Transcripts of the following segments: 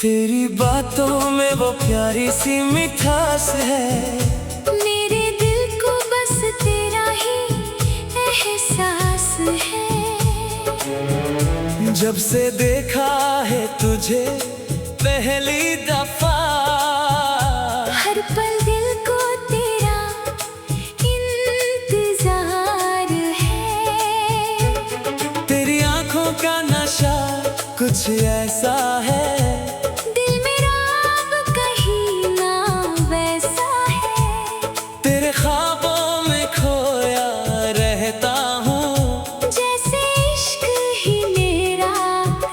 तेरी बातों में वो प्यारी सी मिठास है। मेरे दिल को बस तेरा ही एहसास है। जब से देखा है तुझे पहली दफा, हर पल दिल को तेरा इंतजार है। तेरी आंखों का नशा कुछ ऐसा है, दिल मेरा अब कहीं ना वैसा है। तेरे ख्वाबों में खोया रहता हूँ, जैसे इश्क ही मेरा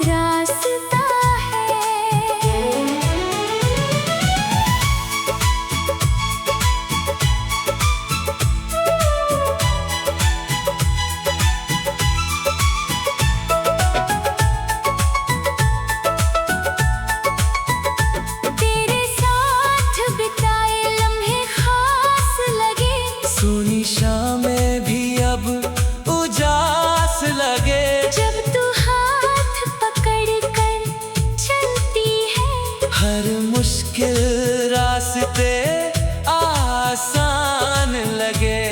रास्ता है। तेरे साथ बिताए लम्हे खास लगे, सोनी शामें भी अब उजास लगे। जब तू हाथ पकड़ कर चलती है। हर मुश्किल रास्ते आसान लगे।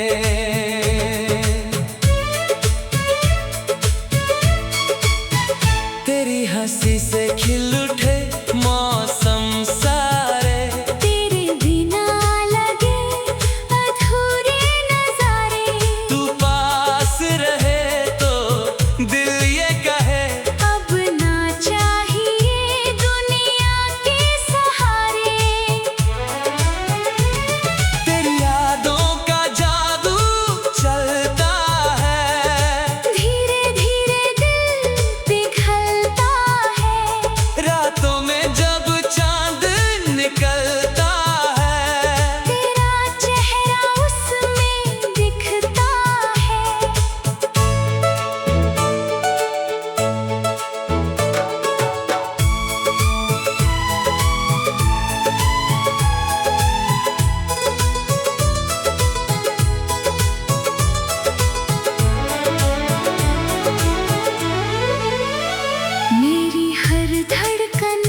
तेरी हंसी से खिल उठे मौसम सारे, तेरे बिना लगे अधूरे नजारे। तू पास रहे तो दिल ये कहे, अब ना चाहिए दुनिया के सहारे। तेरी यादों का जादू चलता है, धीरे धीरे दिल पिघलता है। रातों में जब चांद निकलता है। तेरा चेहरा उसमें दिखता है। मेरी हर धड़कन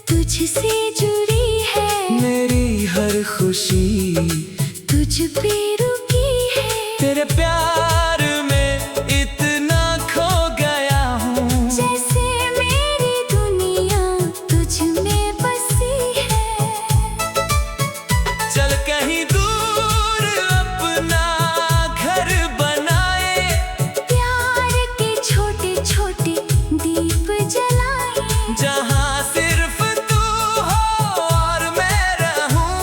तुझसे जुड़ी है। मेरी हर खुशी तुझ पे रुकी है। तेरे प्यार में इतना खो गया हूँ, जैसे मेरी दुनिया तुझ में बसी है। चल कहीं दूर अपना घर बनाए, प्यार के छोटे छोटे दीप जलाए। जहाँ सिर्फ तू हो और मैं रहूं।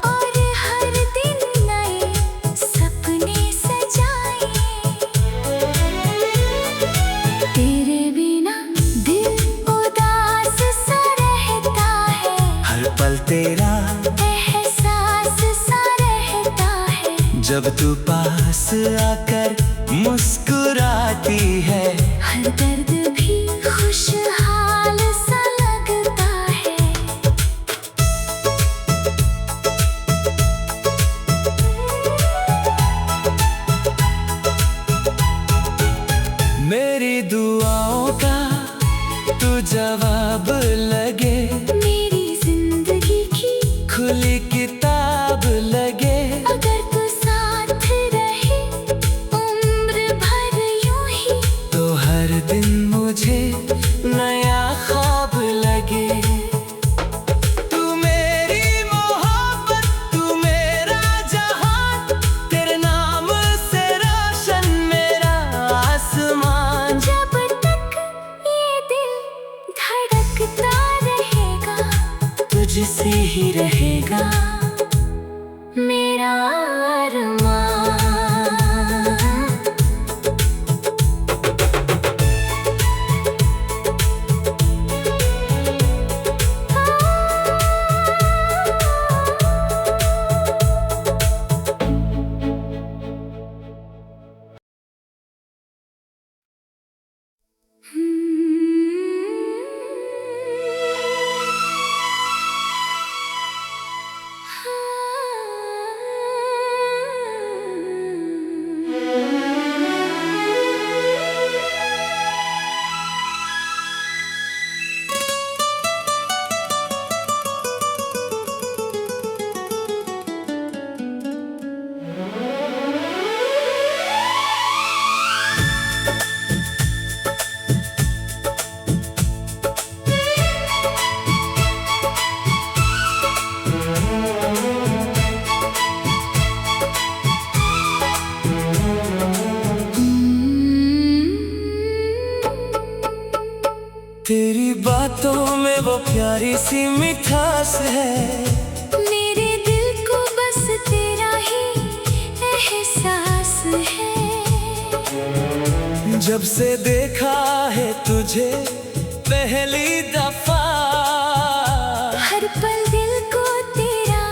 और हर दिन नए सपने सजाए। तेरे बिना दिल उदास सा रहता है। हर पल तेरा एहसास सा रहता है। जब तू पास आकर मुस्कुराती है, हर दर्द भी खुशहाल सा लगता है। मेरी दुआओं का तू जवाब लगे, मेरी जिंदगी की खुली किताब लगे। अगर तू साथ रहे उम्र भर यूं ही, तो हर दिन मुझे नया ख्वाब लगे। तू मेरी मोहब्बत, तू मेरा जहान, तेरे नाम से रोशन मेरा आसमान। जब तक ये दिल धड़कता रहेगा, तुझसे ही रहेगा मेरा अरमान। तेरी बातों में वो प्यारी सी मिठास है, मेरे दिल को बस तेरा ही एहसास है। जब से देखा है तुझे पहली दफा, हर पल दिल को तेरा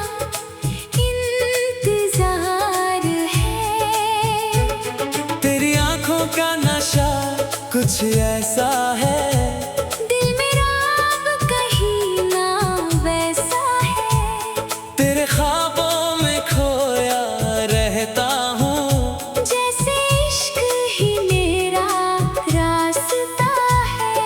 इंतजार है। तेरी आंखों का नशा कुछ ऐसा है, दिल मेरा अब कहीं ना वैसा है। तेरे ख्वाबों में खोया रहता हूँ, जैसे इश्क ही मेरा रास्ता है।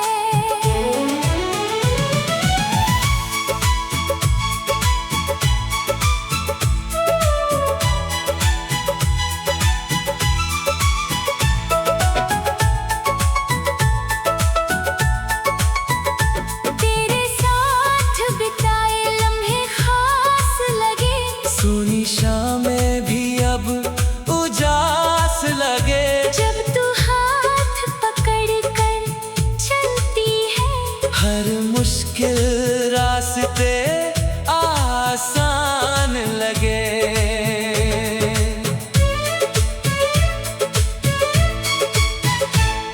तेरे साथ बिताए लम्हे खास लगे, सोनी शामें भी अब उजास लगे। जब तू हाथ पकड़ कर चलती है, हर मुश्किल रास्ते आसान लगे।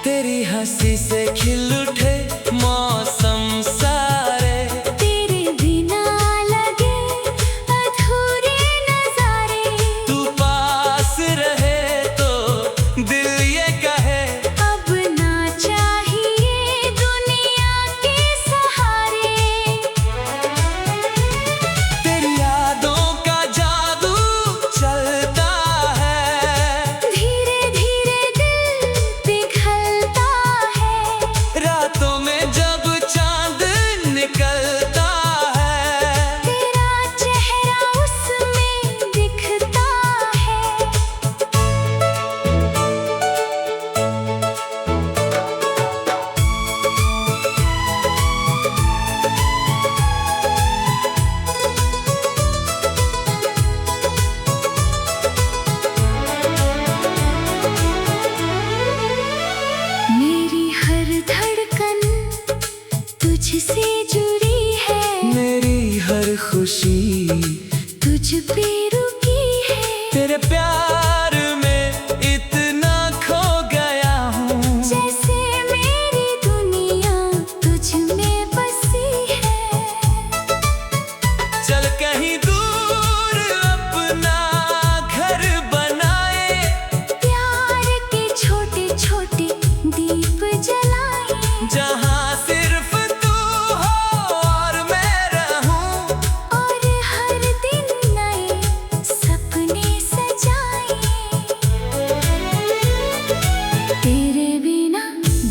तेरी हंसी से खिल उठे मौसम सारे, तेरे बिना लगे अधूरे नजारे। तू पास रहे तो दिल ये कहे, अब ना चाहिए दुनिया के सहारे। तेरी यादों का जादू चलता है, धीरे धीरे दिल पिघलता है। रातों में जब चांद निकलता है, तेरा चेहरा उसमें दिखता है। मेरी हर धड़कन तुझसे जुड़ी है, मेरी हर खुशी तुझ पे रुकी है। तेरे प्यार में इतना खो गया हूँ, जैसे मेरी दुनिया तुझ में बसी है। चल कहीं दूर अपना घर बनाए, प्यार के छोटे छोटे दीप जलाए, जहाँ सिर्फ तू हो और मैं रहूं। और हर दिन नए सपने सजाए। तेरे बिना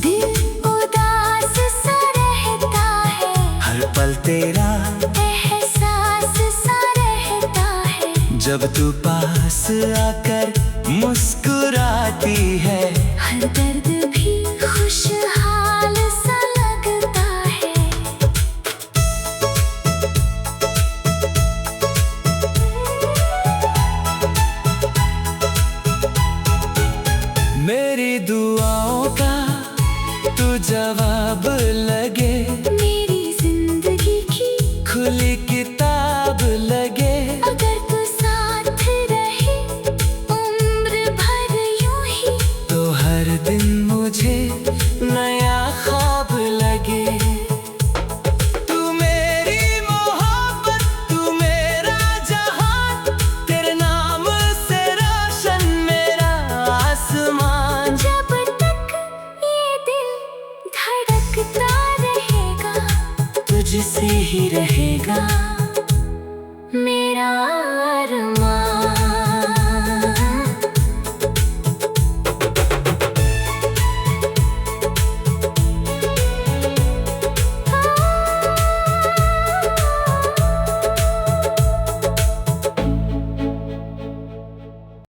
दिल उदास सा रहता है, हर पल तेरा एहसास सा रहता है। जब तू पास आकर मुस्कुराती है, हर दर्द भी खुशहाल सा लगता है। मेरी दुआओं का तू जवाब लगे, मेरी जिंदगी की खुली किताब लगे। अगर तू साथ रहे उम्र भर यूं ही, तो हर दिन मुझे नया ख्वाब लगे। तू मेरी मोहब्बत, तू मेरा जहान, तेरे नाम से रोशन मेरा आसमान। जब तक ये दिल धड़कता रहेगा, तुझसे ही रहेगा।